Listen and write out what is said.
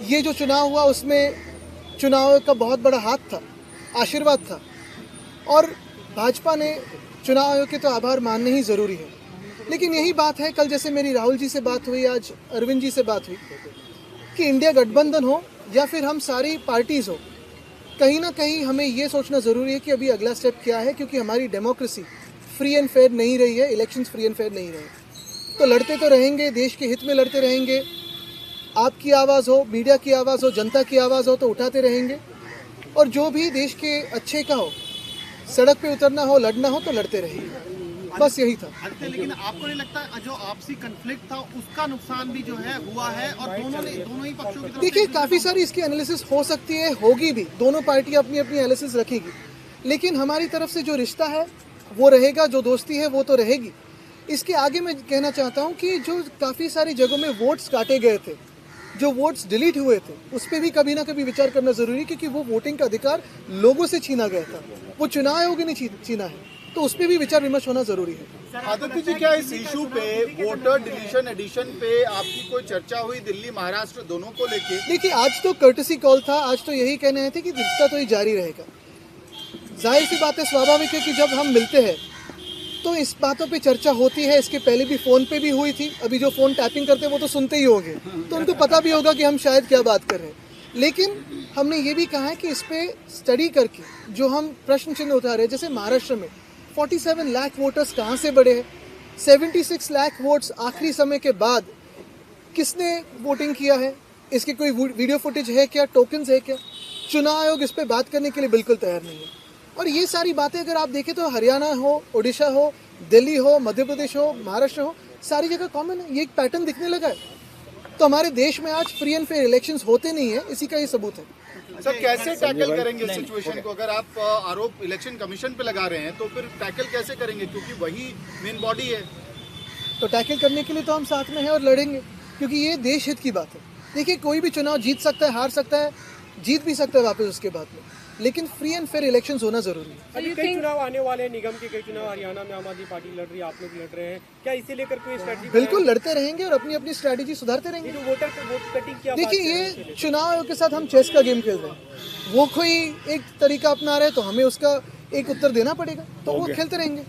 ये जो चुनाव हुआ उसमें चुनाव का बहुत बड़ा हाथ था, आशीर्वाद था, और भाजपा ने चुनाव आयोग के तो आभार मानने ही ज़रूरी है। लेकिन यही बात है, कल जैसे मेरी राहुल जी से बात हुई, आज अरविंद जी से बात हुई, कि इंडिया गठबंधन हो या फिर हम सारी पार्टीज़ हो, कहीं ना कहीं हमें ये सोचना ज़रूरी है कि अभी अगला स्टेप क्या है, क्योंकि हमारी डेमोक्रेसी फ्री एंड फेयर नहीं रही है, इलेक्शंस फ्री एंड फेयर नहीं रहे। तो लड़ते तो रहेंगे, देश के हित में लड़ते रहेंगे। आपकी आवाज़ हो, मीडिया की आवाज़ हो, जनता की आवाज़ हो तो उठाते रहेंगे, और जो भी देश के अच्छे का हो, सड़क पे उतरना हो, लड़ना हो तो लड़ते रहेंगे। बस यही था। लेकिन आपको नहीं लगता जो आपसी कन्फ्लिक्ट था उसका नुकसान भी जो है हुआ है, और दोनों ही पक्षों की तरफ देखिए, काफ़ी सारी इसकी एनालिसिस हो सकती है, होगी भी, दोनों पार्टी अपनी अपनी एनालिसिस रखेगी, लेकिन हमारी तरफ से जो रिश्ता है वो रहेगा, जो दोस्ती है वो तो रहेगी। इसके आगे मैं कहना चाहता हूँ कि जो काफ़ी सारी जगहों में वोट्स काटे गए थे, जो वोट्स डिलीट हुए थे, उस पर भी कभी ना कभी विचार करना ज़रूरी है, क्योंकि वो वोटिंग का अधिकार लोगों से छीना गया था, वो चुनाव आयोग ने छीना है, तो उस पर भी विचार विमर्श होना ज़रूरी है। आदित्य जी, क्या इस इशू पे वोटर डिलीशन एडिशन पे आपकी कोई चर्चा हुई दिल्ली महाराष्ट्र दोनों को लेके? देखिए, आज तो कर्टसी कॉल था, आज तो यही कहने आए थे कि रिश्ता तो ही जारी रहेगा। जाहिर सी बात है, स्वाभाविक है कि जब हम मिलते हैं तो इस बातों पे चर्चा होती है। इसके पहले भी फ़ोन पे भी हुई थी, अभी जो फ़ोन टैपिंग करते हैं वो तो सुनते ही होंगे, तो उनको पता भी होगा कि हम शायद क्या बात कर रहे हैं। लेकिन हमने ये भी कहा है कि इस पर स्टडी करके जो हम प्रश्न चिन्ह उठा रहे हैं, जैसे महाराष्ट्र में 47 लाख वोटर्स कहाँ से बढ़े हैं, 76 लाख वोट्स आखिरी समय के बाद किसने वोटिंग किया है, इसकी कोई वीडियो फुटेज है क्या, टोकन्स है क्या? चुनाव आयोग इस पर बात करने के लिए बिल्कुल तैयार नहीं है। और ये सारी बातें अगर आप देखें तो हरियाणा हो, उड़ीसा हो, दिल्ली हो, मध्य प्रदेश हो, महाराष्ट्र हो, सारी जगह कॉमन है, ये एक पैटर्न दिखने लगा है। तो हमारे देश में आज फ्री एंड फेयर इलेक्शंस होते नहीं है, इसी का ये सबूत है। सर, कैसे टैकल करेंगे इस सिचुएशन को? अगर आप आरोप इलेक्शन कमीशन पे लगा रहे हैं तो फिर टैकल कैसे करेंगे, क्योंकि वही मेन बॉडी है। तो टैकल करने के लिए तो हम साथ में हैं और लड़ेंगे, क्योंकि ये देश हित की बात है। देखिए, कोई भी चुनाव जीत सकता है, हार सकता है, जीत भी सकता है वापस उसके बाद में, लेकिन फ्री एंड फेयर इलेक्शंस होना जरूरी है। अभी कई चुनाव आने वाले हैं, निगम के कई चुनाव, हरियाणा में आम आदमी पार्टी लड़ रही है, आप लोग लड़ रहे हैं, क्या इसे लेकर कोई स्ट्रेटजी? बिल्कुल लड़ते रहेंगे और अपनी अपनी स्ट्रैटेजी सुधारते रहेंगे। जो वोट कटिंग की देखिए, ये चुनाव आयोग के साथ हम चेस का गेम खेल रहे हैं, वो कोई एक तरीका अपना रहे तो हमें उसका एक उत्तर देना पड़ेगा, तो वो खेलते रहेंगे।